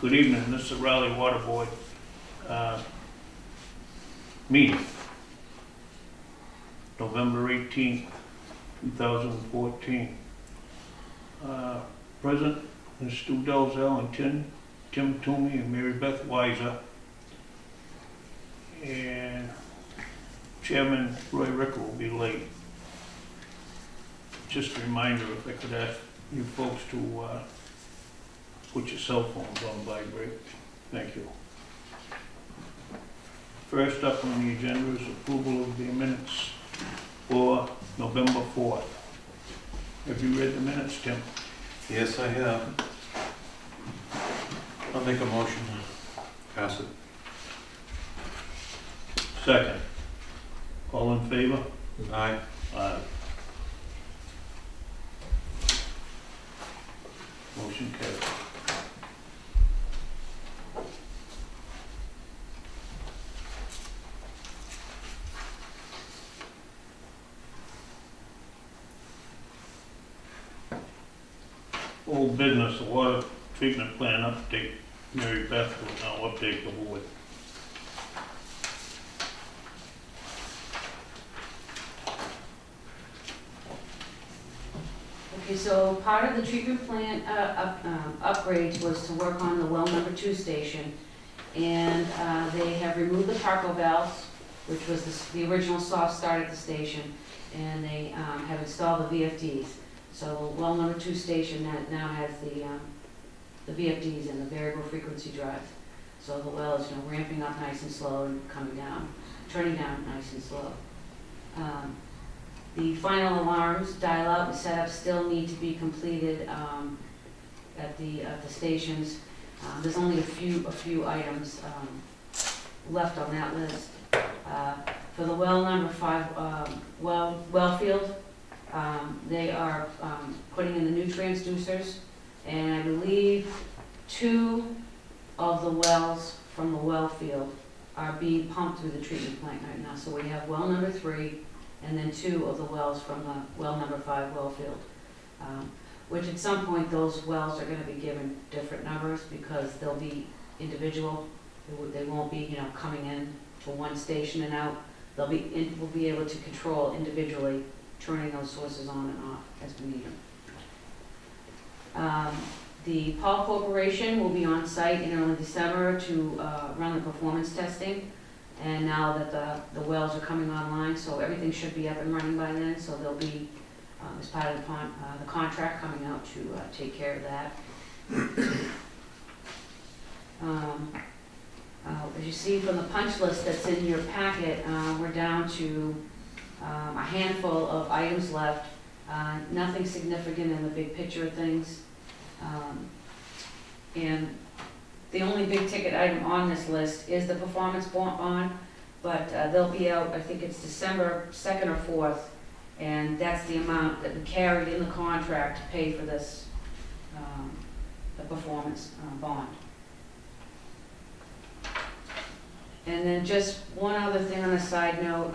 Good evening, this is the Raleigh Water Board meeting, November 18th, 2014. Present is Stu Dalzell and Tim Toomey and Mary Beth Weiser. And Chairman Roy Ricker will be late. Just a reminder, if I could ask you folks to put your cell phones on vibrate. Thank you. First up on the agenda is approval of the minutes for November 4th. Have you read the minutes, Tim? Yes, I have. I'll make a motion to pass it. Second. All in favor? Aye. Aye. Motion carried. Old business, the water treatment plan update. Mary Beth will now update the board. Okay, so part of the treatment plant upgrades was to work on the well number 2 station. And they have removed the Parco valves, which was the original soft start at the station. And they have installed the VFDs. So well number 2 station now has the VFDs and the variable frequency drive. So the well is ramping up nice and slow and coming down, turning down nice and slow. The final alarms, dial-out and setup still need to be completed at the stations. There's only a few items left on that list. For the well number 5 well field, they are putting in the new transducers, and I believe 2 of the wells from the well field are being pumped through the treatment plant right now. So we have well number 3 and then 2 of the wells from the well number 5 well field, which at some point those wells are going to be given different numbers because they'll be individual. They won't be coming in to one station and out. We'll be able to control individually, turning those sources on and off as we need them. The Paul Corporation will be on site in early December to run the performance testing. And now that the wells are coming online, so everything should be up and running by then, so they'll be, as part of the contract, coming out to take care of that. As you see from the punch list that's in your packet, we're down to a handful of items left. Nothing significant in the big picture of things. And the only big ticket item on this list is the performance bond, but they'll be out, I think it's December 2nd or 4th, and that's the amount that we carried in the contract to pay for this, the performance bond. And then just one other thing on a side note,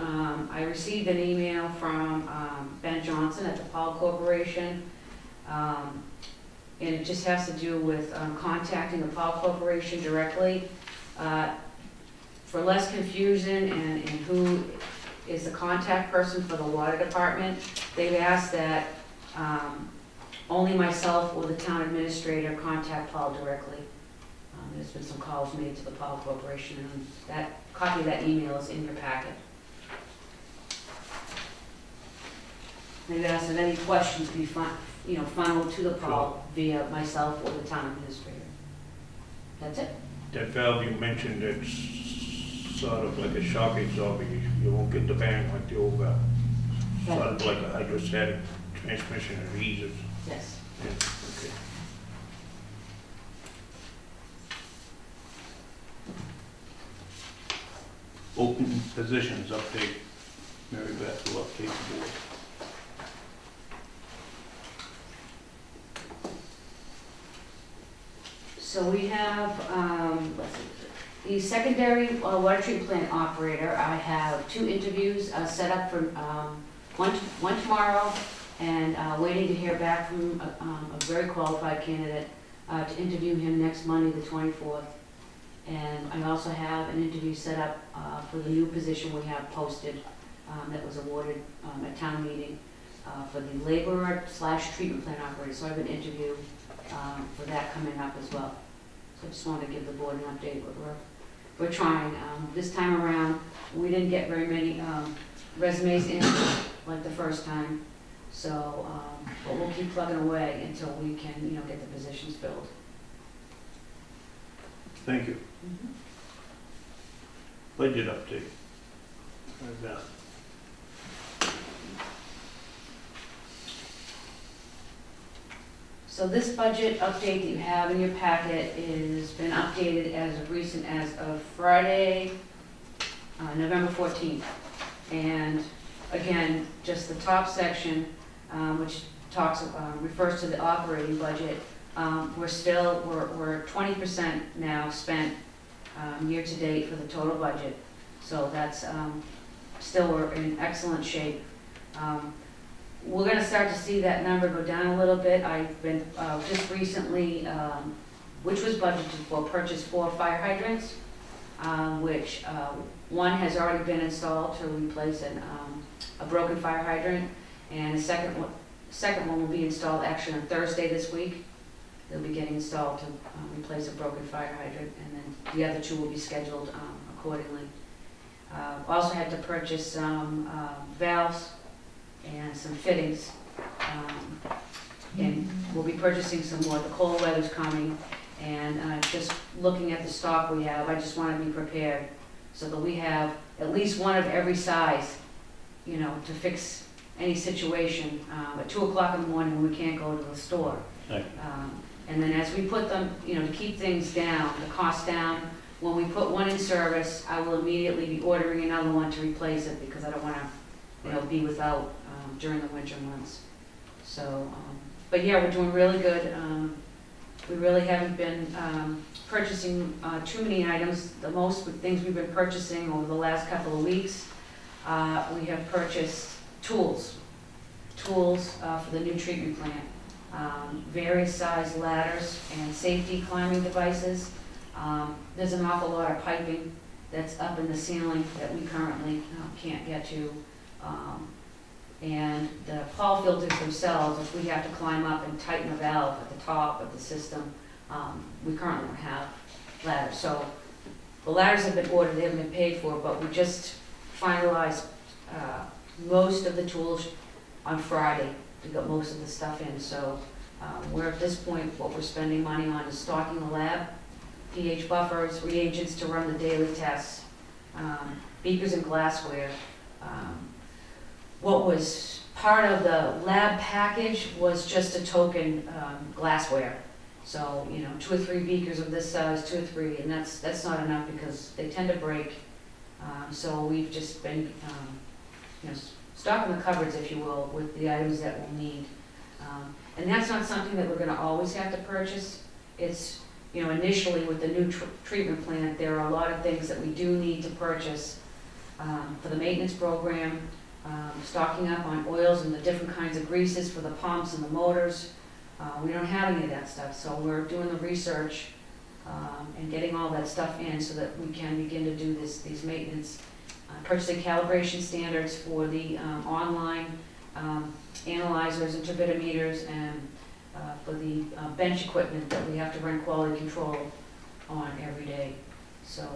I received an email from Ben Johnson at the Powell Corporation. And it just has to do with contacting the Powell Corporation directly. For less confusion and who is the contact person for the water department, they've asked that only myself or the town administrator contact Powell directly. There's been some calls made to the Powell Corporation, and that copy of that email is in your packet. They've asked if any questions be funneled to the Powell via myself or the town administrator. That's it. That valve you mentioned, it's sort of like a shock absorber. You won't get the bang like the old valve. Sort of like a hydrostatic transmission or eases. Yes. Yeah, okay. Open positions update. Mary Beth will update the board. So we have, the secondary water treatment plant operator. I have 2 interviews set up for one tomorrow, and waiting to hear back from a very qualified candidate to interview him next Monday, the 24th. And I also have an interview set up for the new position we have posted that was awarded at town meeting for the laborer / treatment plant operator. So I have an interview for that coming up as well. So I just wanted to give the board an update. We're trying. This time around, we didn't get very many resumes in like the first time. So, but we'll keep plugging away until we can, get the positions filled. Thank you. Budget update. Right, So this budget update that you have in your packet is been updated as of recent as of Friday, November 14th. And again, just the top section, which refers to the operating budget, we're 20% now spent year to date for the total budget. So that's still, we're in excellent shape. We're going to start to see that number go down a little bit. I've been just recently, which was budgeted for, purchased 4 fire hydrants, which one has already been installed to replace a broken fire hydrant, and the second one will be installed actually on Thursday this week. They'll be getting installed to replace a broken fire hydrant, and then the other 2 will be scheduled accordingly. Also had to purchase some valves and some fittings, and we'll be purchasing some more. The cold weather's coming, and just looking at the stock we have, I just want to be prepared so that we have at least one of every size, to fix any situation at 2 o'clock in the morning when we can't go to the store. Right. And then as we put them, to keep things down, the cost down, when we put one in service, I will immediately be ordering another one to replace it because I don't want to, be without during the winter months. So, but yeah, we're doing really good. We really haven't been purchasing too many items. The most things we've been purchasing over the last couple of weeks, we have purchased tools for the new treatment plant, various size ladders and safety climbing devices. There's an awful lot of piping that's up in the ceiling that we currently can't get to. And the fall filters themselves, if we have to climb up and tighten a valve at the top of the system, we currently don't have ladders. So the ladders have been ordered, they haven't been paid for, but we just finalized most of the tools on Friday to get most of the stuff in. So we're at this point, what we're spending money on is stocking the lab, pH buffers, reagents to run the daily tests, beakers and glassware. What was part of the lab package was just a token glassware. So, 2 or 3 beakers of this size, 2 or 3, and that's not enough because they tend to break. So we've just been, stocking the cupboards, if you will, with the items that we'll need. And that's not something that we're going to always have to purchase. It's, initially with the new treatment plant, there are a lot of things that we do need to purchase for the maintenance program. Stocking up on oils and the different kinds of greases for the pumps and the motors. We don't have any of that stuff, so we're doing the research and getting all that stuff in so that we can begin to do these maintenance. Purchasing calibration standards for the online analyzers, turbidimeters, and for the bench equipment that we have to run quality control on every day. So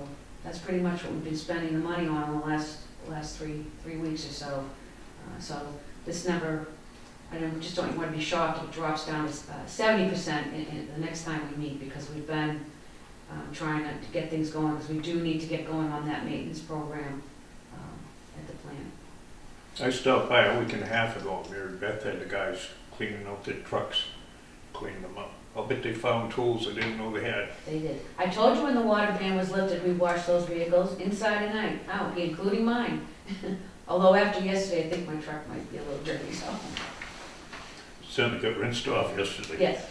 that's pretty much what we've been spending the money on in the last three weeks or so. So this number, just don't want to be shocked if it drops down to 70% in the next time we meet, because we've been trying to get things going, because we do need to get going on that maintenance program at the plant. I stopped by a week and a half ago, Mary Beth had the guys cleaning out their trucks, cleaning them up. I'll bet they found tools they didn't know they had. They did. I told you when the water ban was lifted, we washed those vehicles inside and out, including mine. Although after yesterday, I think my truck might be a little dirty, so. Certainly got rinsed off yesterday. Yes.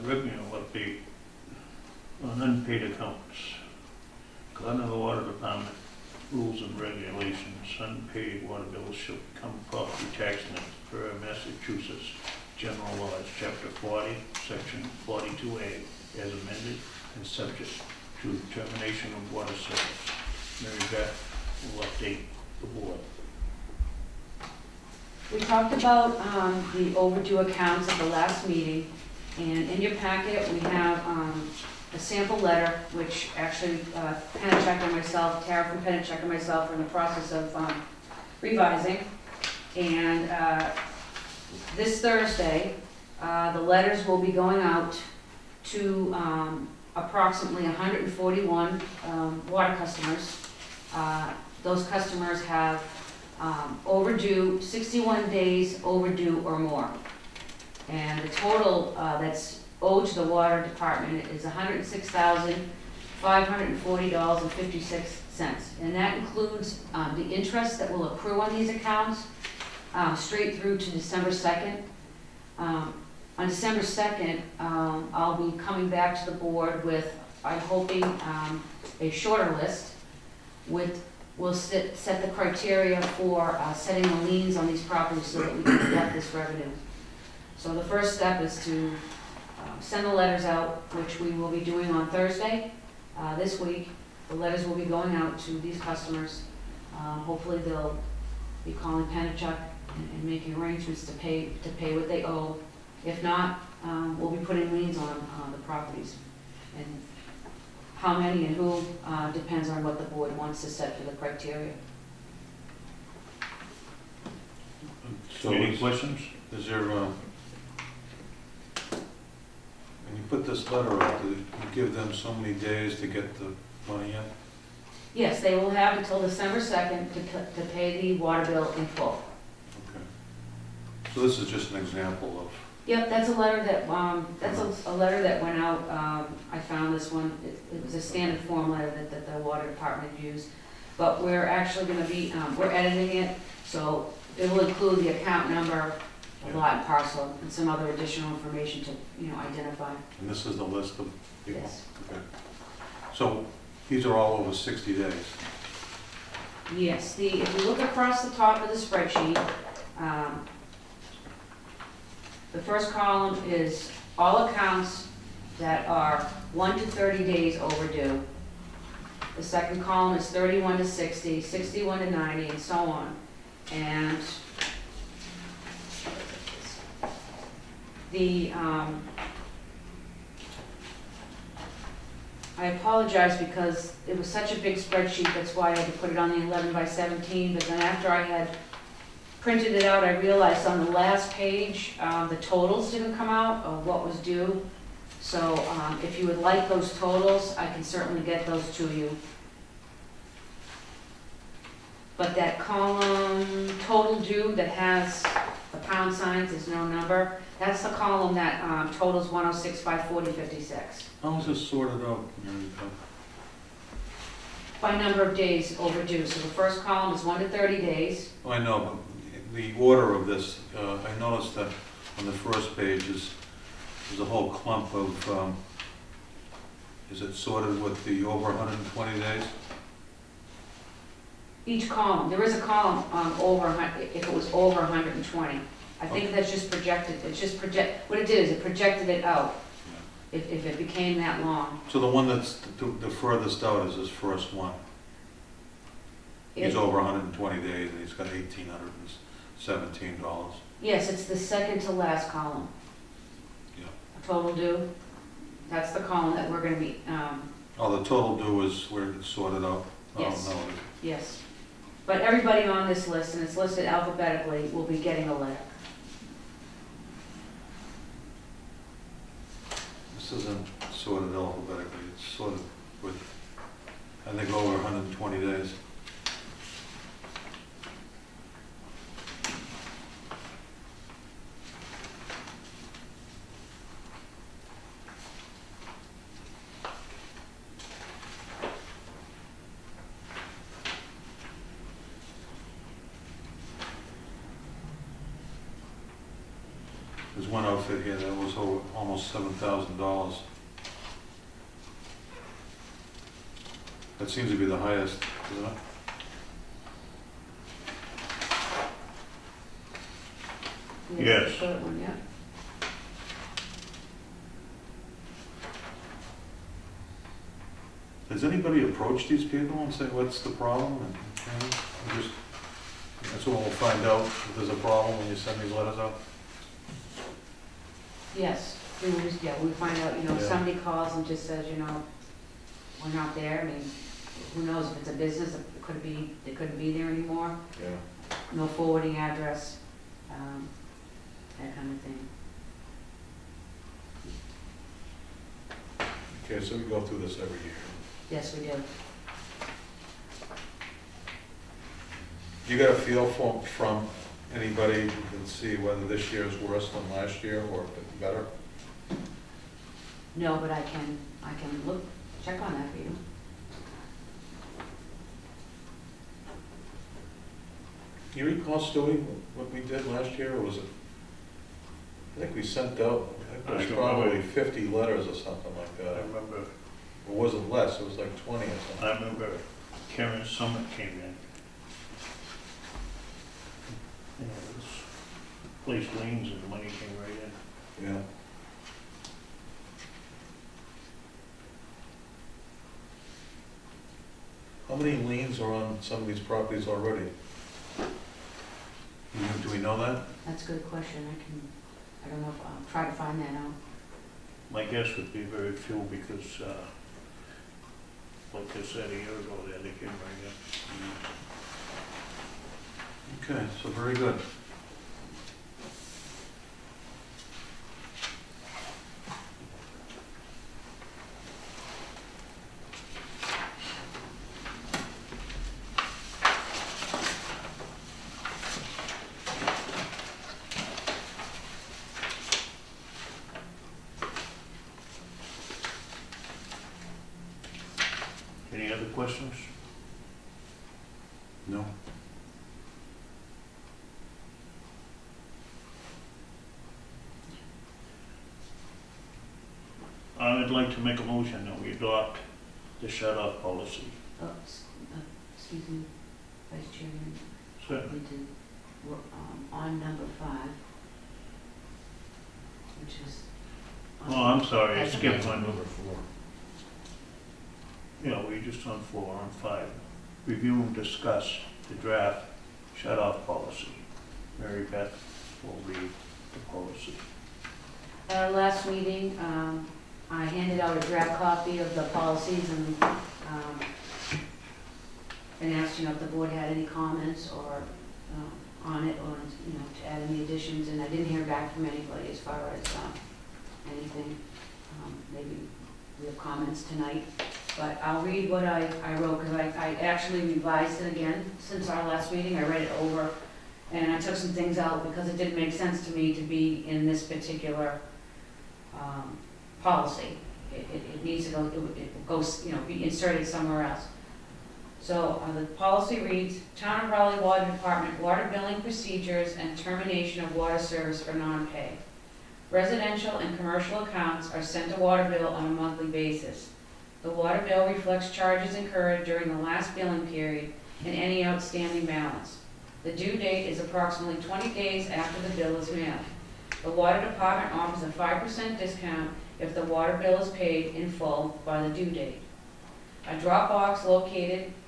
Revenue update on unpaid accounts. Glenn of the Water Department. rules and regulations, unpaid water bills shall become property tax net per Massachusetts General Laws, Chapter 40, Section 42A, as amended and subject to termination of water service. Mary Beth will update the board. We talked about the overdue accounts at the last meeting, and in your packet, we have a sample letter, which actually Pennachuck and myself, Tara from Pennachuck and myself are in the process of revising. And this Thursday, the letters will be going out to approximately 141 water customers. Those customers have overdue, 61 days overdue or more. And the total that's owed to the water department is $106,540.56. And that includes the interest that will accrue on these accounts straight through to December 2nd. On December 2nd, I'll be coming back to the board with, I'm hoping, a shorter list with, we'll set the criteria for setting the liens on these properties so that we can collect this revenue. So the first step is to send the letters out, which we will be doing on Thursday this week. The letters will be going out to these customers. Hopefully they'll be calling Pennachuck and making arrangements to pay what they owe. If not, we'll be putting liens on the properties. And how many and who depends on what the board wants to set for the criteria. So Any questions? is there, when you put this letter out, do you give them so many days to get the money in? Yes, they will have until December 2nd to pay the water bill in full. Okay. So this is just an example of, Yep, that's a letter that, a letter that went out, I found this one, it was a standard form letter that the water department used. But we're actually gonna be, we're editing it, so it will include the account number, the lot and parcel, and some other additional information to, identify. and this is the list of people? Yes. Okay. So these are all over 60 days? Yes, if you look across the top of the spreadsheet, the first column is all accounts that are 1 to 30 days overdue. The second column is 31 to 60, 61 to 90, and so on. And I apologize because it was such a big spreadsheet, that's why I had to put it on the 11 by 17, but then after I had printed it out, I realized on the last page, the totals didn't come out of what was due. So if you would like those totals, I can certainly get those to you. But that column, total due, that has the pound signs, there's no number, that's the column that totals 106,540.56. How is this sorted out, Mary Beth? By number of days overdue. So the first column is 1 to 30 days. Oh, I know, but the order of this, I noticed that on the first page there's a whole clump of, is it sorted with the over 120 days? Each column, there is a column over, if it was over 120. I think Okay. that's just projected, what it did is it projected it out, if it became that long. So the one that's the furthest out is this first one. He's It- over 120 days and he's got $1,817. Yes, it's the second to last column. Yeah. Total due, that's the column that we're gonna be, Oh, the total due is where it's sorted out? Yes. Oh, no. yes. But everybody on this list, and it's listed alphabetically, will be getting a letter. This isn't sorted alphabetically, it's sorted with, I think, over 120 days. There's one outfit here that was over almost $7,000. That seems to be the highest, isn't it? is Yes. the third one, yeah. Has anybody approached these people and say, what's the problem? And, you know, we just, that's when we'll find out if there's a problem when you send these letters out? Yes, we will just, yeah, we find out, you know, Yeah. somebody calls and just says, you know, we're not there, I mean, who knows if it's a business, it could be, they couldn't be there anymore, Yeah. no forwarding address, that kind of thing. Okay, so we go through this every year. Yes, we do. You got a feel from anybody to see whether this year is worse than last year or if it's better? No, but I can look, check on that for you. You recall, Stewie, what we did last year, or was it? I think we sent out, I think it I was don't probably remember. 50 letters or something like I that. remember, Or was it less? It was like 20 or something. I remember Karen Summit came in. Yeah, it was, placed liens and the money came right in. Yeah. How many liens are on some of these properties already? Do we know that? That's a good question, I don't know if, I'll try to find that out. My guess would be very few because, like I said a year ago, they came right in. Okay, so very good. Any other questions? No? I would like to make a motion that we adopt the shut-off policy. Oh, excuse me, Vice Chairman, Certainly. we did, we're, on number 5, which is. Oh, I'm sorry, I That's skipped okay. one. Number 4. Yeah, we just on 4, on 5. Review and discuss the draft shut-off policy. Mary Beth will read the policy. At our last meeting, I handed out a draft copy of the policies and asked, you know, if the board had any comments or, on it, or, you know, to add any additions, and I didn't hear back from anybody as far as, anything. Maybe we have comments tonight, but I'll read what I wrote, because I actually revised it again since our last meeting. I read it over, and I took some things out because it didn't make sense to me to be in this particular policy. It needs to go, it goes, you know, be inserted somewhere else. So the policy reads, Town of Raleigh Water Department water billing procedures and termination of water service for non-pay. Residential and commercial accounts are sent a water bill on a monthly basis. The water bill reflects charges incurred during the last billing period and any outstanding balance. The due date is approximately 20 days after the bill is mailed. The water department offers a 5% discount if the water bill is paid in full by the due date. A drop box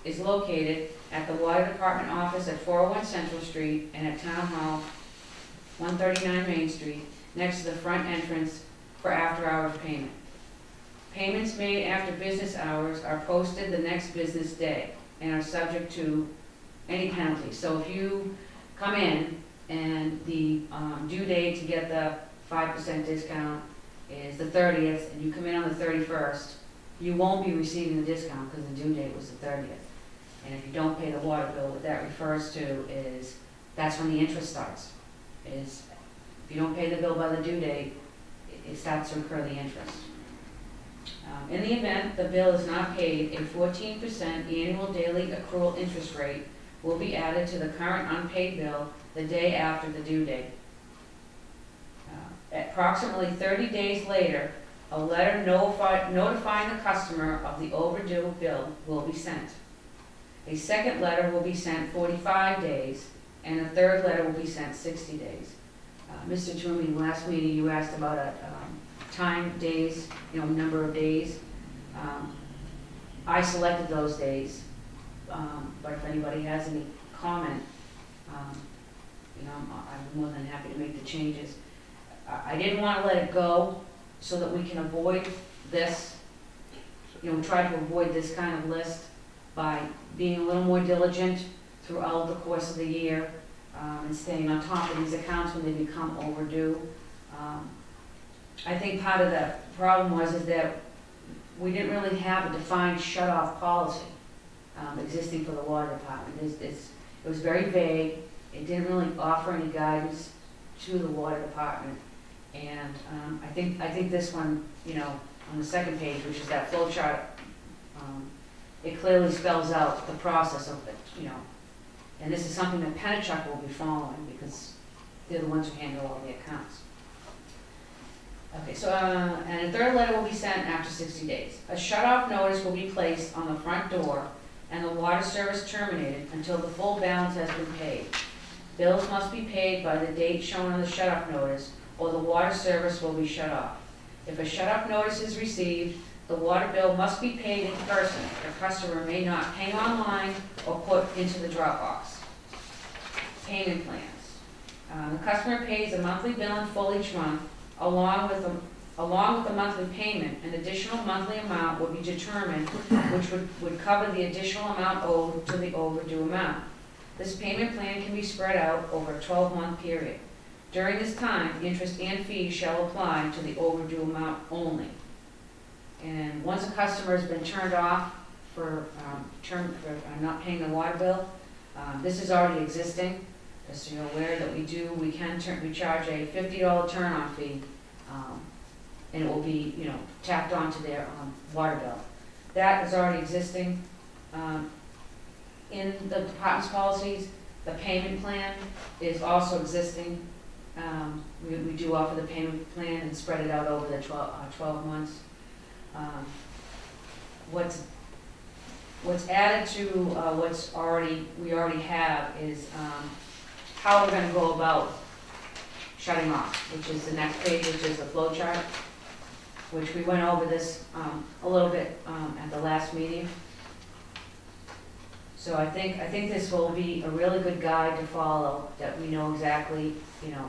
is located at the water department office at 401 Central Street and at Town Hall, 139 Main Street, next to the front entrance for after-hours payment. Payments made after business hours are posted the next business day and are subject to any penalty. So if you come in and the due date to get the 5% discount is the 30th, and you come in on the 31st, you won't be receiving the discount because the due date was the 30th. And if you don't pay the water bill, what that refers to is, that's when the interest starts. Is if you don't pay the bill by the due date, it starts to incur the interest. In the event the bill is not paid, a 14% annual daily accrual interest rate will be added to the current unpaid bill the day after the due date. Approximately 30 days later, a letter notifying the customer of the overdue bill will be sent. A second letter will be sent 45 days, and a third letter will be sent 60 days. Mr. Toomey, last meeting, you asked about a, time, days, number of days. I selected those days, but if anybody has any comment, I'm more than happy to make the changes. I didn't want to let it go so that we can avoid this, try to avoid this kind of list by being a little more diligent throughout the course of the year, and staying on top of these accounts when they become overdue. I think part of the problem is that we didn't really have a defined shut-off policy existing for the water department. It was very vague. It didn't really offer any guidance to the water department. And I think this one, on the second page, which is that flow chart, it clearly spells out the process of it, And this is something that Penachuk will be following because they're the ones who handle all the accounts. Okay, so, and a third letter will be sent after 60 days. A shut-off notice will be placed on the front door and the water service terminated until the full balance has been paid. Bills must be paid by the date shown on the shut-off notice or the water service will be shut off. If a shut-off notice is received, the water bill must be paid in person. The customer may not pay online or put into the drop box. Payment plans. The customer pays a monthly bill in full each month. Along with the monthly payment, an additional monthly amount would be determined which would cover the additional amount owed to the overdue amount. This payment plan can be spread out over a 12-month period. During this time, interest and fees shall apply to the overdue amount only. And once a customer has been turned off for not paying the water bill, this is already existing. Just so you're aware that we charge a $50 turn-off fee, and it will be, tacked onto their water bill. That is already existing. In the department's policies, the payment plan is also existing. We do offer the payment plan and spread it out over the 12 months. What's added to we already have is how we're going to go about shutting off, which is the next page, which is the flow chart, which we went over this a little bit at the last meeting. So I think this will be a really good guide to follow, that we know exactly,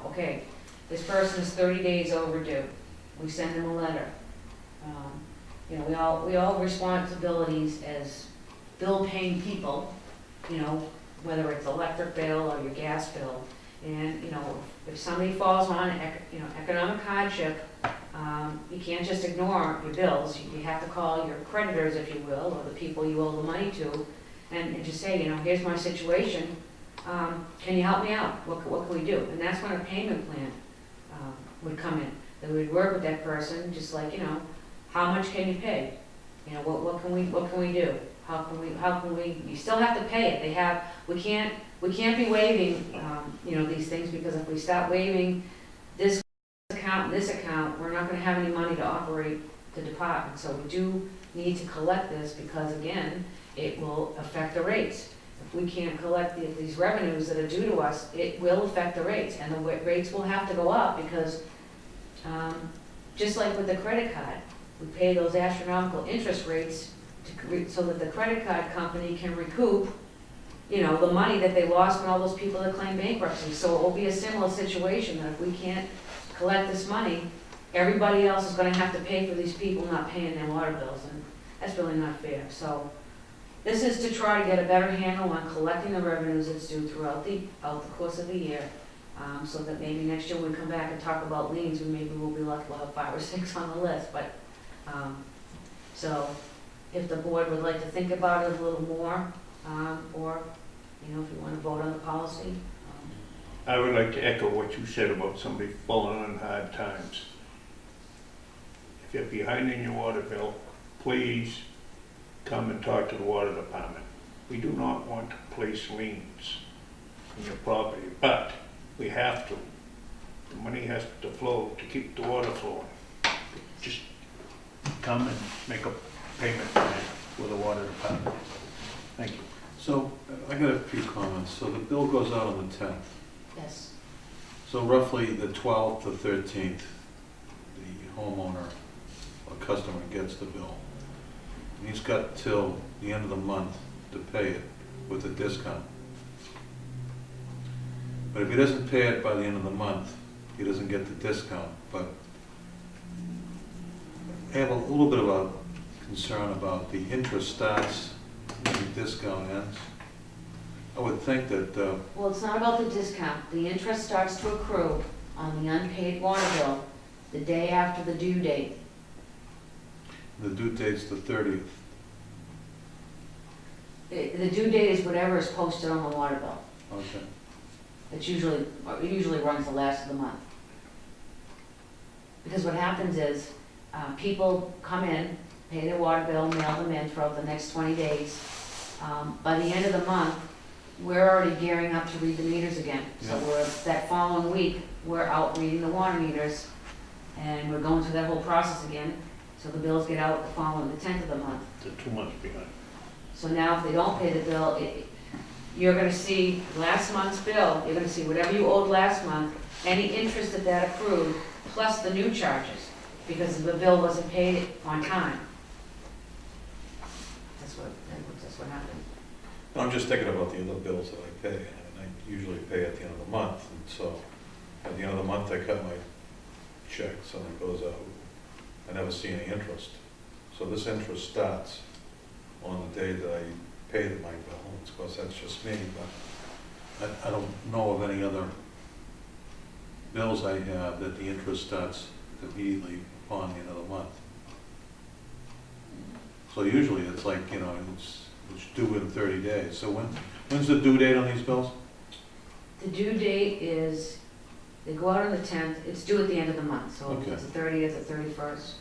okay, this person is 30 days overdue. We send them a letter. We all have responsibilities as bill-paying people, whether it's electric bill or your gas bill. And, if somebody falls on, economic hardship, you can't just ignore your bills. You have to call your creditors, if you will, or the people you owe the money to, and just say, here's my situation. Can you help me out? What can we do? And that's when a payment plan would come in. That we would work with that person, just like, how much can you pay? What can we do? How can we, you still have to pay it. We can't be waiving, these things, because if we stop waiving this account and this account, we're not gonna have any money to operate the department. So we do need to collect this, because again, it will affect the rates. If we can't collect these revenues that are due to us, it will affect the rates, and the rates will have to go up, because just like with the credit card, we pay those astronomical interest rates so that the credit card company can recoup, the money that they lost when all those people that claim bankruptcy. So it will be a similar situation, that if we can't collect this money, everybody else is gonna have to pay for these people not paying their water bills, and that's really not fair. So this is to try to get a better handle on collecting the revenues that's due throughout the course of the year, so that maybe next year when we come back and talk about liens, we'll be lucky we'll have 5 or 6 on the list. But so if the board would like to think about it a little more, or if you want to vote on the policy. I would like to echo what you said about somebody falling on hard times. If you're behind in your water bill, please come and talk to the water department. We do not want to place liens on your property, but we have to. The money has to flow to keep the water flowing. Just come and make a payment plan with the water department. Thank you. So I got a few comments. So the bill goes out on the 10th. Yes. So roughly the 12th to 13th, the homeowner or customer gets the bill. And he's got till the end of the month to pay it with a discount. But if he doesn't pay it by the end of the month, he doesn't get the discount. But I have a little bit of a concern about the interest starts when the discount ends. I would think that, Well, it's not about the discount. The interest starts to accrue on the unpaid water bill the day after the due date. the due date's the 30th. The due date is whatever is posted on the water bill. Okay. It usually runs the last of the month. Because what happens is, people come in, pay their water bill, mail them in throughout the next 20 days. By the end of the month, we're already gearing up to read the meters again. So Yeah. that following week, we're out reading the water meters, and we're going through that whole process again. So the bills get out the 10th of the month. They're 2 months behind. So now if they don't pay the bill, you're gonna see last month's bill, you're gonna see whatever you owed last month, any interest that accrued, plus the new charges, because the bill wasn't paid on time. That's what happened. I'm just thinking about the other bills that I pay, and I usually pay at the end of the month, and so at the end of the month, I cut my checks and it goes out. I never see any interest. So this interest starts on the day that I pay my bill. Of course, that's just me, but I don't know of any other bills I have that the interest starts immediately upon the end of the month. So usually it's like, it's due in 30 days. So when's the due date on these bills? The due date is, they go out on the 10th, it's due at the end of the month, so Okay. it's the 30th or 31st.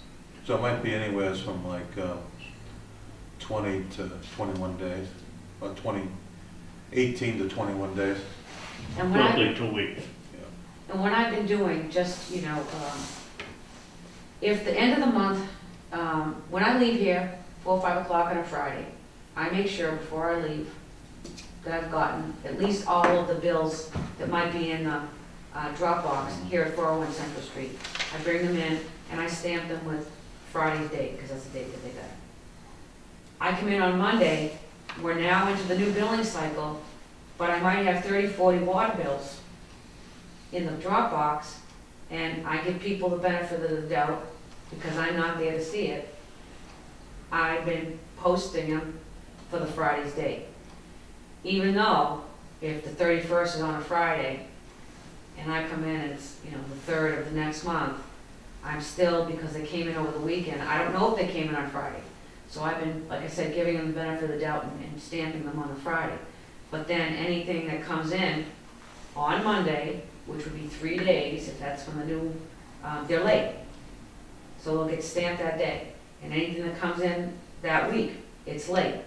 So it might be anywhere from like 20 to 21 days, or 18 to 21 days. And when I, Roughly 2 weeks. And what I've been doing, just, if the end of the month, when I leave here, 4 or 5 o'clock on a Friday, I make sure before I leave that I've gotten at least all of the bills that might be in the Dropbox here at 401 Central Street. I bring them in and I stamp them with Friday's date, because that's the date that they got. I come in on Monday, we're now into the new billing cycle, but I might have 30, 40 water bills in the Dropbox, and I give people the benefit of the doubt, because I'm not there to see it. I've been posting them for the Friday's date. Even though, if the 31st is on a Friday, and I come in and it's, the 3rd of the next month, I'm still, because they came in over the weekend, I don't know if they came in on Friday. So I've been, like I said, giving them the benefit of the doubt and stamping them on the Friday. But then anything that comes in on Monday, which would be 3 days, if that's when the new, they're late. So they'll get stamped that day. And anything that comes in that week, it's late.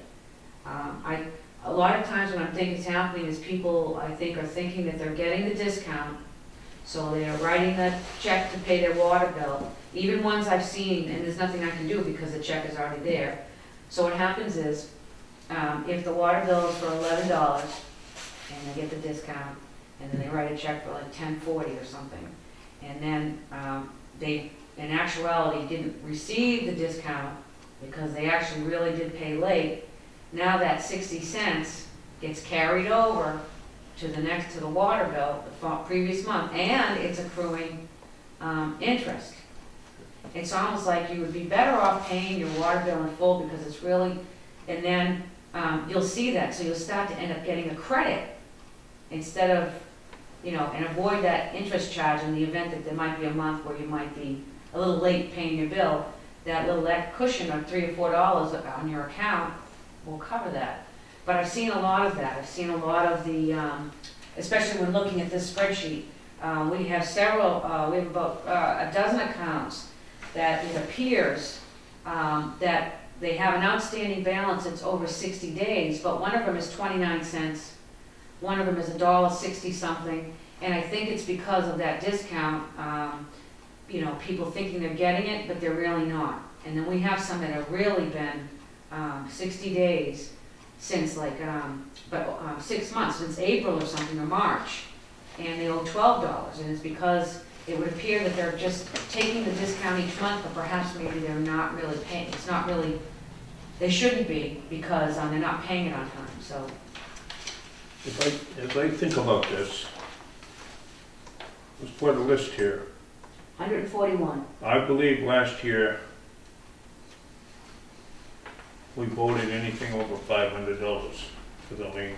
A lot of times when I'm thinking it's happening is people, I think, are thinking that they're getting the discount, so they're writing the check to pay their water bill. Even ones I've seen, and there's nothing I can do because the check is already there. So what happens is, if the water bill is for $11, and they get the discount, and then they write a check for like $10.40 or something, and then they, in actuality, didn't receive the discount because they actually really did pay late. Now that 60 cents gets carried over to the water bill the previous month, and it's accruing interest. It's almost like you would be better off paying your water bill in full, because it's really, and then you'll see that, so you'll start to end up getting a credit instead of, and avoid that interest charge in the event that there might be a month where you might be a little late paying your bill. That cushion of $3 or $4 on your account will cover that. But I've seen a lot of that. I've seen a lot of the, especially when looking at this spreadsheet, we have about a dozen accounts that it appears that they have an outstanding balance that's over 60 days, but one of them is 29 cents, one of them is $1.60 something, and I think it's because of that discount, people thinking they're getting it, but they're really not. And then we have some that have really been 60 days since 6 months, since April or something, or March. and they owe $12, and it's because it would appear that they're just taking the discount each month, but perhaps maybe they're not really paying, it's not really, they shouldn't be, because they're not paying it on time, so. As I think about this, let's put a list here. 141. I believe last year, we voted anything over $500 for the liens.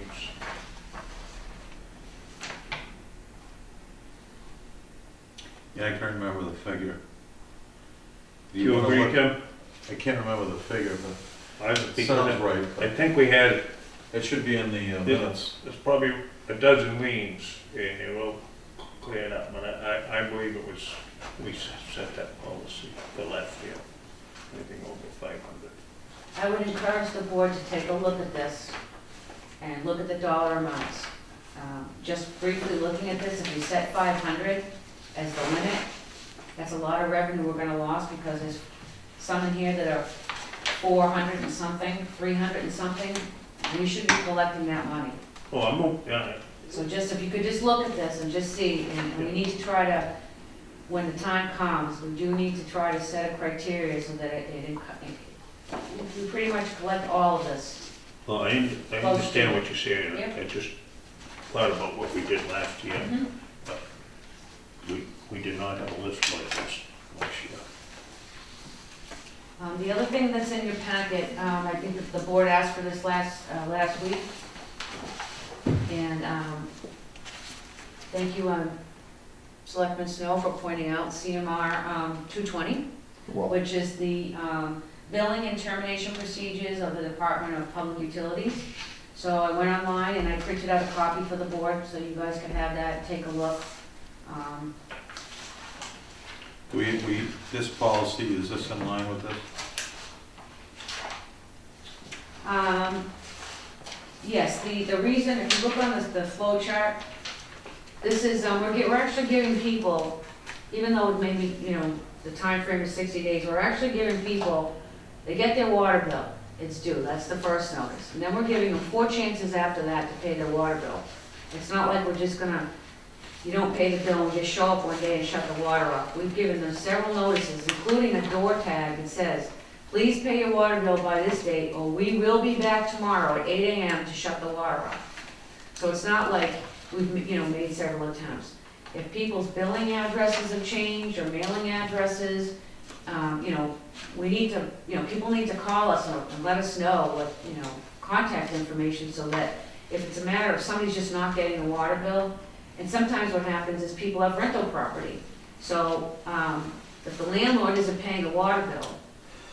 Yeah, I can't remember the figure. Do you wanna agree, look- Tim? I can't remember the figure, I but it sounds right. I think we had, It should be in the minutes. there's probably a dozen liens, and they're all cleared up, but I believe it was, we set that policy for last year, anything over 500. I would encourage the board to take a look at this and look at the dollar amounts. Just briefly looking at this, if we set 500 as the limit, that's a lot of revenue we're gonna lose, because there's some in here that are 400 and something, 300 and something. We should be collecting that money. Oh, I'm, yeah, So just, if you could just look at this and just see, and we need to try to, when the time comes, we do need to try to set a criteria so that we pretty much collect all of this. well, I understand what you're saying, Yep. I just thought about what we did last year. We did not have a list like this last year. The other thing that's in your packet, I think that the board asked for this last week. And, thank you, Selectman Snow, for pointing out CMR 220, which is the billing and termination procedures of the Department of Public Utilities. So I went online and I printed out a copy for the board, so you guys can have that, take a look. This policy, is this in line with this? Yes, the reason, if you look on the flow chart, this is, we're actually giving people, even though it may be, the time frame is 60 days, we're actually giving people, they get their water bill, it's due, that's the first notice. And then we're giving them 4 chances after that to pay their water bill. It's not like we're just gonna, you don't pay the bill and just show up one day and shut the water off. We've given them several notices, including a door tag that says, please pay your water bill by this date, or we will be back tomorrow at 8 AM to shut the water off. So it's not like we've, made several attempts. If people's billing addresses have changed, or mailing addresses, we need to, people need to call us and let us know what, contact information, so that if it's a matter of somebody's just not getting a water bill, and sometimes what happens is people have rental property. So, if the landlord isn't paying a water bill,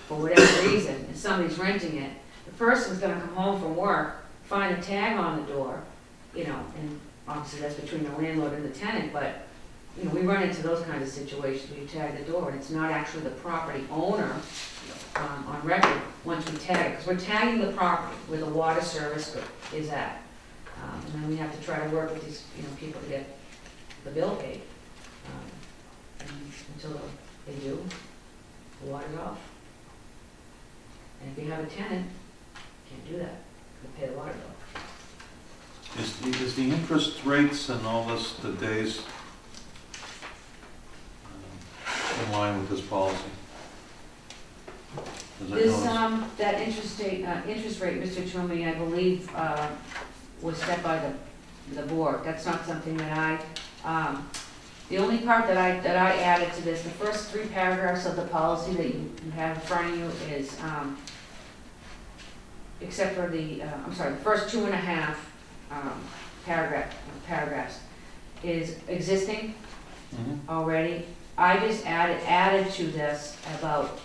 for whatever reason, and somebody's renting it, the person's gonna come home from work, find a tag on the door, and obviously that's between the landlord and the tenant, but, we run into those kinds of situations where you tag the door, and it's not actually the property owner, on record, once we tag it, because we're tagging the property where the water service is at. And then we have to try to work with these, people to get the bill paid. And until they do, the water's off. And if you have a tenant, can't do that, you pay the water bill. Is the interest rates and all this, the days, in line with this policy? As I This, noticed. that interest rate, Mr. Twomey, I believe, was set by the board. That's not something that the only part that I added to this, the first 3 paragraphs of the policy that you have in front of you is, except for the first 2.5 paragraphs is existing already. I just added to this about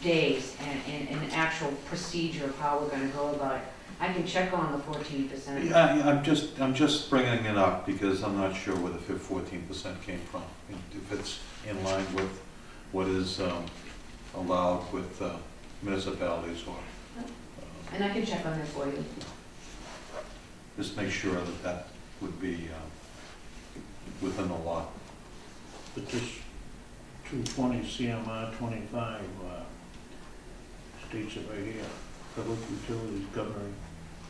days and an actual procedure of how we're gonna go about it. I can check on the 14%. Yeah, I'm just bringing it up because I'm not sure where the 14% came from. If it's in line with what is allowed with municipalities, or And I can check on that for you. just make sure that that would be within the law. But this 220 CMR 25 states it right here. Public utilities governing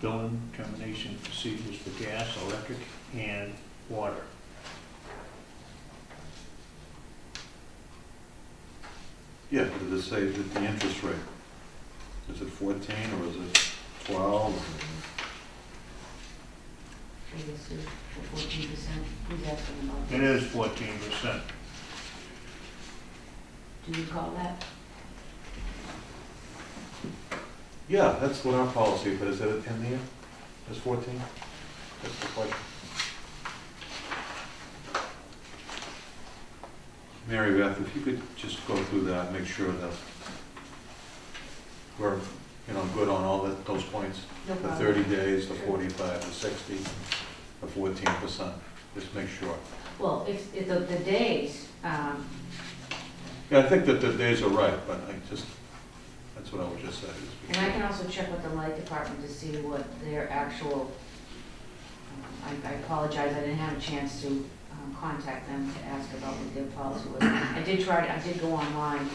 billing termination procedures for gas, electric, and water. Yeah, but does it say that the interest rate? Is it 14 or is it 12? I guess it's 14%, who's asking about It this? is 14%. Do you call that? Yeah, that's what our policy, but is it in here? It's 14? That's the question. Mary Beth, if you could just go through that, make sure that we're, good on all those points. No The problem. 30 days, the 45, the 60, the 14%, just make sure. Well, if the days, Yeah, I think that the days are right, but that's what I would just say. and I can also check with the light department to see what their actual, I apologize, I didn't have a chance to contact them to ask about what their policy was. I did go online,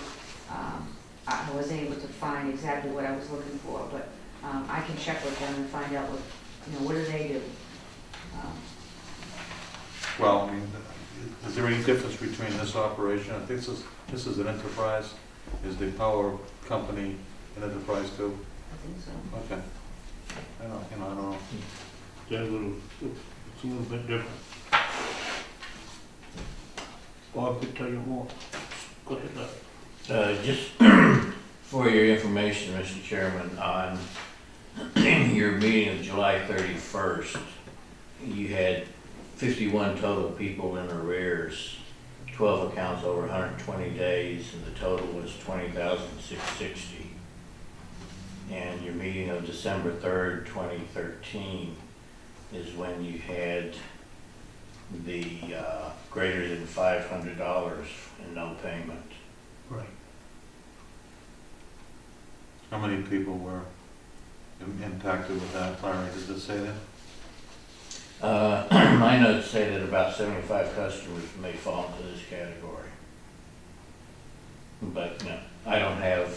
I was able to find exactly what I was looking for, but I can check with them and find out what do they do? Well, I mean, is there any difference between this operation? I think this is an enterprise. Is the power company an enterprise too? I think so. Okay. I don't know. It's a little bit different. Bob could tell you more. Go ahead, Larry. Just for your information, Mr. Chairman, on your meeting of July 31st, you had 51 total people in arrears, 12 accounts over 120 days, and the total was 20,660. And your meeting of December 3rd, 2013 is when you had the greater than $500 and no payment. Right. How many people were impacted with that? Larry, does it say that? My notes say that about 75 customers may fall into this category. But no, I don't have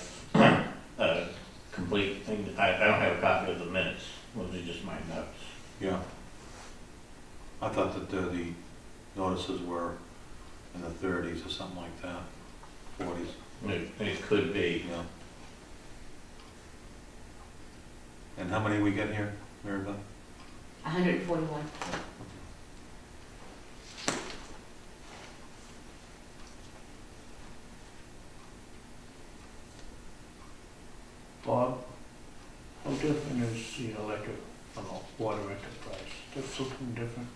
a complete thing, I don't have a copy of the minutes, those are just my notes. Yeah. I thought that the notices were in the 30s or something like that, 40s. It could be. Yeah. And how many we get here, Mary Beth? 141. Bob, how different is the electric, water enterprise? That's something different?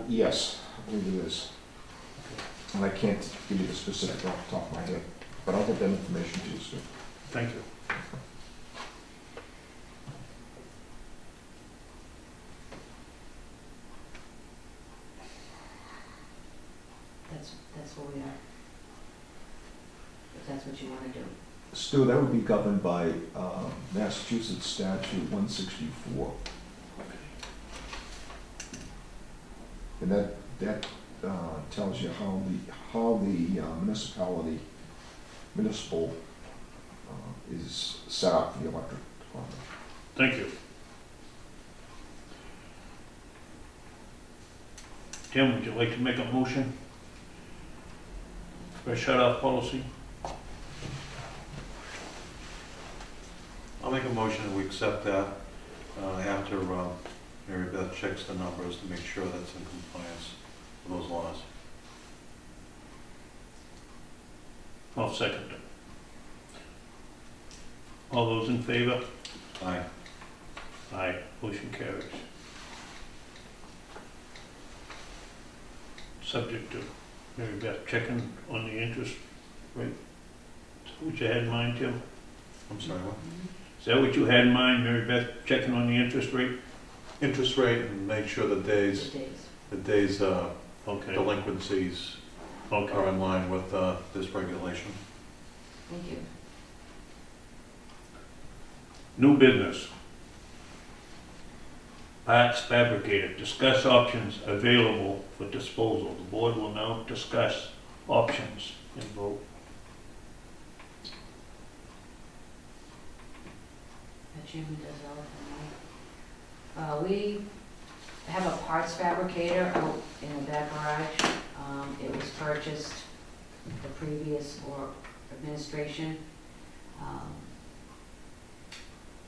Yes, I believe it is. And I can't give you the specific off the top of my head, but I'll get that information to you soon. Thank you. That's where we are. If that's what you want to do. Stu, that would be governed by Massachusetts statute 164. And that tells you how the municipal is set up for the electric department. Thank you. Tim, would you like to make a motion for a shut-off policy? I'll make a motion that we accept that after Mary Beth checks the numbers to make sure that's in compliance with those laws. I'll second it. All those in favor? Aye. Aye, motion carries. Subject to Mary Beth checking on the interest rate. Is that what you had in mind, Tim? I'm sorry, what? Is that what you had in mind, Mary Beth checking on the interest rate? Interest rate and make sure the days, Okay, delinquencies are okay. in line with this regulation. Thank you. New business. Parts fabricator, discuss options available for disposal. The board will now discuss options and vote. That Jim does all of them, right? We have a parts fabricator out in the back garage. It was purchased the previous, or administration.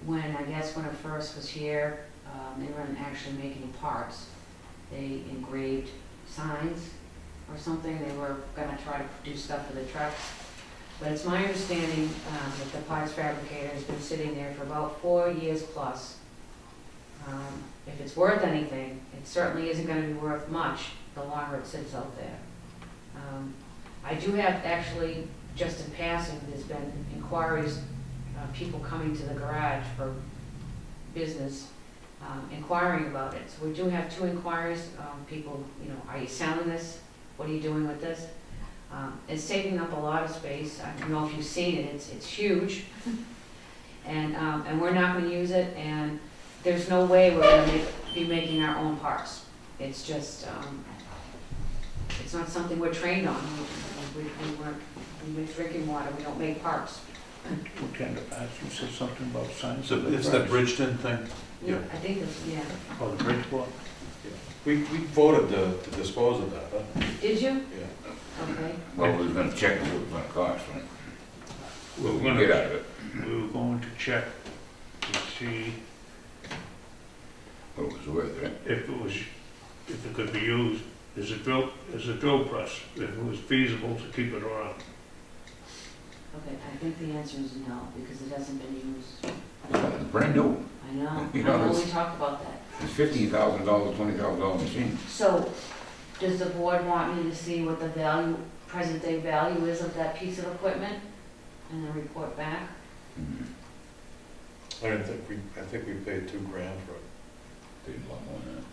When it first was here, they weren't actually making parts. They engraved signs or something. They were gonna try to produce stuff for the trucks. But it's my understanding that the parts fabricator has been sitting there for about 4 years plus. If it's worth anything, it certainly isn't gonna be worth much the longer it sits out there. I do have, actually, just in passing, there's been inquiries, people coming to the garage for business, inquiring about it. So we do have 2 inquiries, people, are you selling this? What are you doing with this? It's taking up a lot of space. I don't know if you've seen it, it's huge. And we're not gonna use it, and there's no way we're gonna be making our own parts. It's just, it's not something we're trained on. We make drinking water, we don't make parts. What kind of parts? You said something about signs. So it's that Bridgeton thing? Yeah. I think that's, yeah. Oh, the Bridgeport? We voted to dispose of that, huh? Did you? Yeah. Okay. Well, we was gonna check what it was gonna cost, right? We were Get out gonna, of it, we were going to check to see what it was worth, right? if it could be used as a drill press, if it was feasible to keep it around. Okay, I think the answer is no, because it hasn't been used. It's brand new, I know, You I know, know we it's- talked about that. it's $15,000, $20,000 machine. So, does the board want me to see what the value, present day value is of that piece of equipment? And then report back? Mhm. I think we paid $2,000 for it. Paid a lot more than that.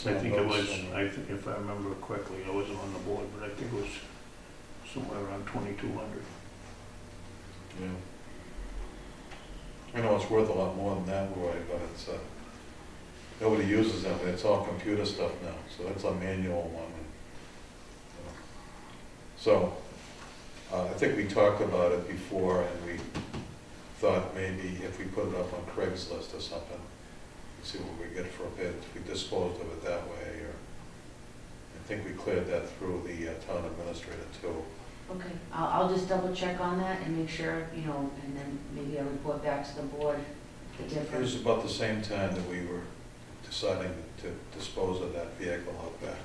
I think it was, if I remember correctly, I wasn't on the board, but I think it was somewhere around 2,200. Yeah. I know it's worth a lot more than that, Roy, but it's, nobody uses them, it's all computer stuff now, so that's a manual one. So, I think we talked about it before, and we thought maybe if we put it up on Craigslist or something, see what we get for a bid, if we disposed of it that way, or, I think we cleared that through the town administrator too. Okay, I'll just double check on that and make sure, and then maybe I'll report back to the board the It difference. was about the same time that we were deciding to dispose of that vehicle out back.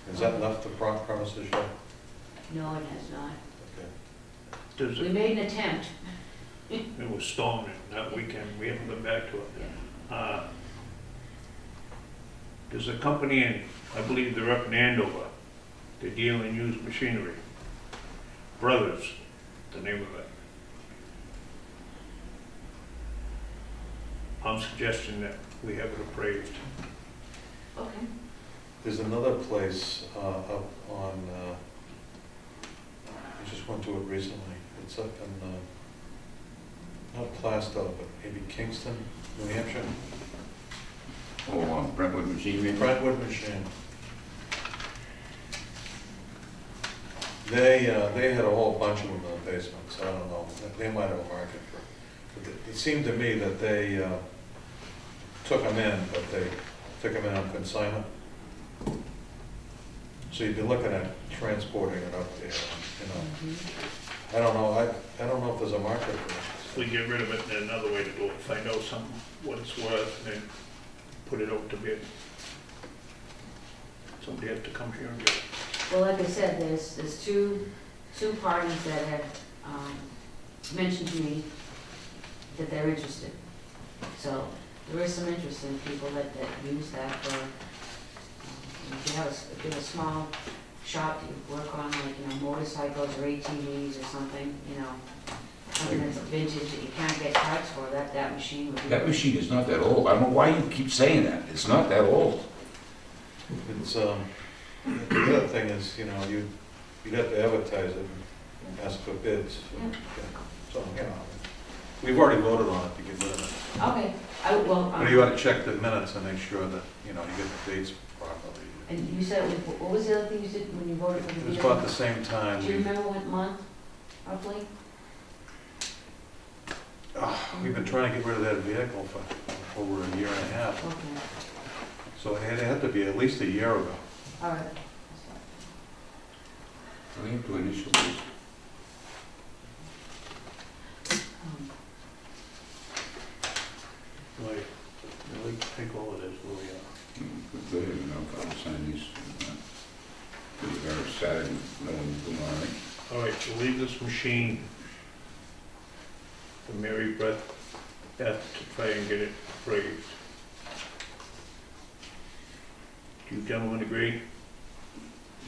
Has that left the premises yet? No, it has not. Okay. Does We it, made an attempt. it was storming that weekend, we haven't been back to it. There's a company in, I believe they're up in Andover, they deal in used machinery. Brothers, the name of it. I'm suggesting that we have it appraised. Okay. There's another place up on, I just went to it recently. It's up in, not Plastow, but maybe Kingston, New Hampshire. Oh, Brentwood Machinery. Brentwood Machine. They had a whole bunch of them in the basement, so I don't know. They might have a market for, but it seemed to me that they took them in, but they took them in on consignment. So you'd be looking at transporting it up there, Mhm. I don't know, I don't know if there's a market for it. If we get rid of it, then another way to do it, find out something, what it's worth, and then put it out to bid. Somebody has to come here and get it. Well, like I said, there's two parties that have mentioned to me that they're interested. So there is some interest in people that use that for, if you have a small shop that you work on, like, motorcycles or ATVs or something, something that's vintage that you can't get parts for, that machine would be. That machine is not that old. I don't know why you keep saying that. It's not that old. It's, the other thing is, you'd have to advertise it and ask for bids. So, we've already voted on it to get rid of it. Okay, well. But you ought to check the minutes and make sure that, you get the dates properly. And you said, what was the other thing you said when you voted for the It was vehicle? about the same time. Do you remember what month, roughly? We've been trying to get rid of that vehicle for over a year and a half, Okay, so it had to be at least a year ago. all right. Do we have to initial this? Like, really take all of this where we are. Go ahead, you know, if I sign these. Because you got it Saturday, no one will do anything. All right, so leave this machine for Mary Beth to try and get it appraised. Do you gentlemen agree?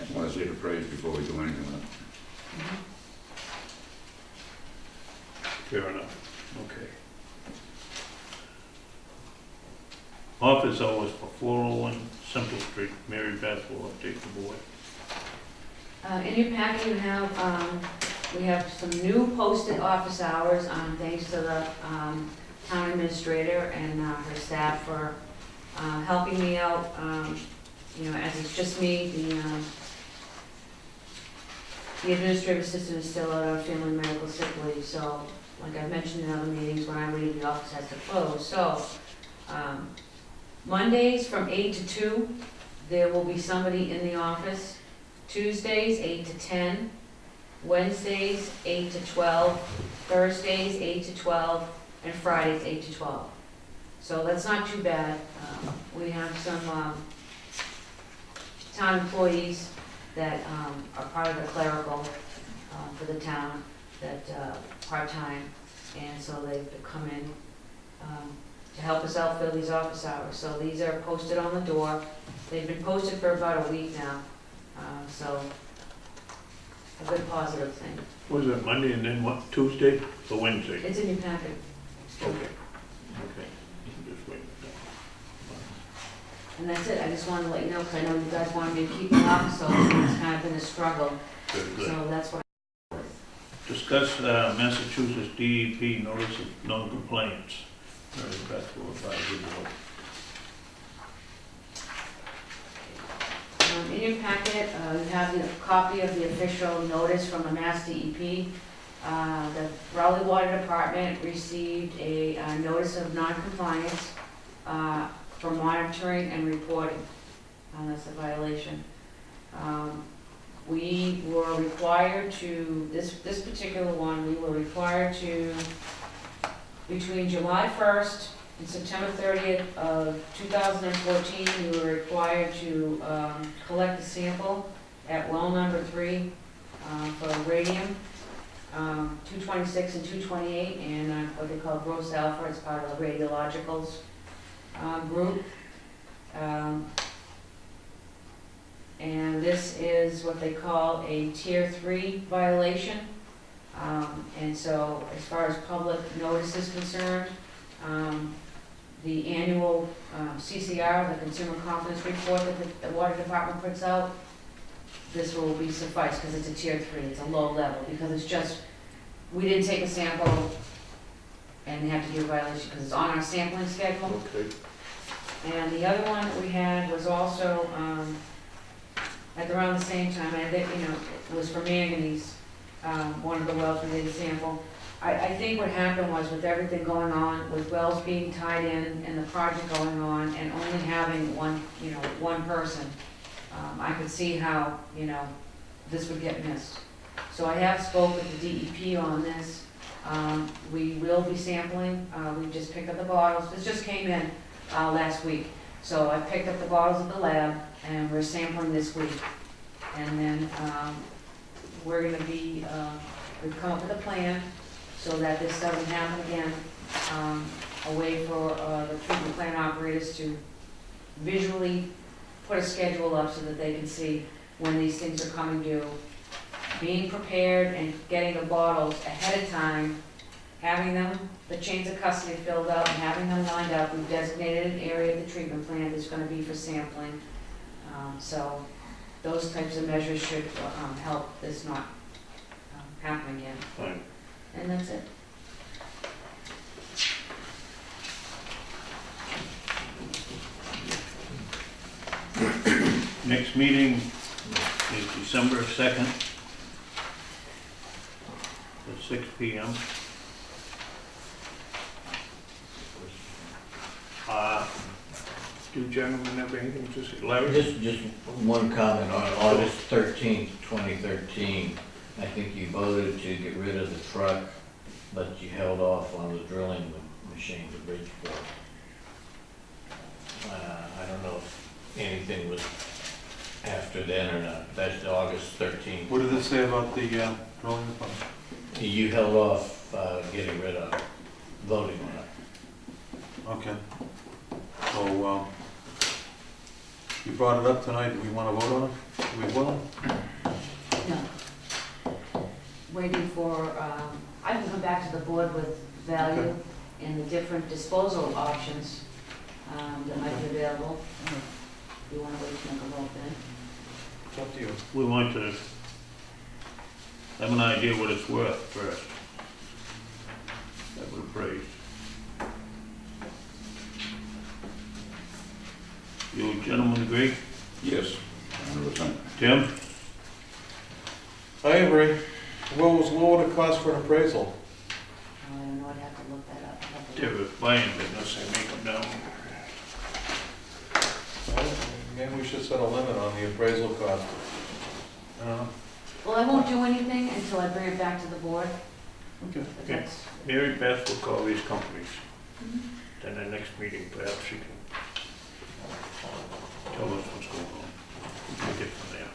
I want to see it appraised before we do anything with it. Fair enough, okay. Office hours for 401 Central Street, Mary Beth will update the board. In your packet, you have, we have some new posted office hours, thanks to the town administrator and her staff for helping me out. You know, as it's just me, the administrative assistant is still out on family medical sick leave, so like I've mentioned in other meetings, when I leave, the office has to close. So Mondays from 8 to 2, there will be somebody in the office. Tuesdays, 8 to 10. Wednesdays, 8 to 12. Thursdays, 8 to 12. And Fridays, 8 to 12. So that's not too bad. We have some town employees that are part of the clerical for the town, that part-time, and so they've come in to help us out fill these office hours. So these are posted on the door. They've been posted for about a week now, so a good positive thing. Was it Monday and then what, Tuesday or Wednesday? It's in your packet. Okay, okay. Just wait. And that's it. I just wanted to let you know, because I know you guys wanted me to keep it up, so it's kind of been a struggle. Good, good. So that's what. Discuss Massachusetts DEP notice of non-compliance. Mary Beth will advise the board. In your packet, you have the copy of the official notice from the Mass DEP. The Raleigh Water Department received a notice of non-compliance for monitoring and reporting. That's a violation. We were required to, this particular one, we were required to, between July 1st and September 30th of 2014, we were required to collect a sample at well number 3 for radium, 226 and 228, and what they call gross alpha. It's part of the radiologicals group. And this is what they call a tier 3 violation. And so as far as public notice is concerned, the annual CCR, the Consumer Confidence Report that the Water Department puts out, this will be suffice because it's a tier 3, it's a low level, because it's just, we didn't take a sample and they have to do a violation because it's on our sampling schedule. Okay. And the other one that we had was also at around the same time, and it was for manganese, one of the wells we did a sample. I think what happened was, with everything going on, with wells being tied in and the project going on, and only having one person, I could see how, this would get missed. So I have spoke with the DEP on this. We will be sampling. We just picked up the bottles. This just came in last week. So I picked up the bottles at the lab, and we're sampling this week. And then we're gonna be, we've come up with a plan so that this doesn't happen again. A way for the treatment plant operators to visually put a schedule up so that they can see when these things are coming due. Being prepared and getting the bottles ahead of time, having them, the chains of custody filled out, and having them lined up. We've designated an area of the treatment plant that's gonna be for sampling. So those types of measures should help this not happen again. Fine. And that's it. Next meeting is December 2nd at 6 p.m. Do gentlemen have anything to say? Larry? Just one comment, on August 13th, 2013, I think you voted to get rid of the truck, but you held off on the drilling machine, the Bridgeport. I don't know if anything was after then or not. That's August 13th. What did it say about the drilling the pump? You held off getting rid of, voting on it. Okay. So, you brought it up tonight, do we want to vote on it? Do we will? No. Waiting for, I can come back to the board with value Okay. and the different disposal options that might be available. If you want to wait to make a vote then. It's up to you. We want to have an idea what it's worth first. That would appraise. You gentlemen agree? Yes, 100%. Tim? I agree. What would it cost for an appraisal? I don't know, I'd have to look that up. I'd have to They're look. a buying business, they make them down. Maybe we should set a limit on the appraisal cost. I don't know. Well, I won't do anything until I bring it back to the board. Okay. If Okay. that's, Mary Beth will call these companies. Then the next meeting, perhaps she can tell us what's going on. We can get from there.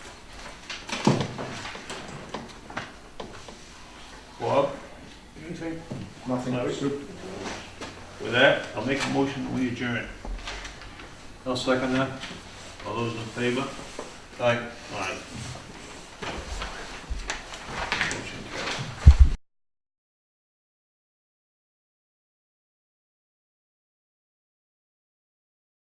Bob, anything? Nothing, No. Sue? With that, I'll make a motion that we adjourn. I'll second that. All those in favor? Aye. Aye.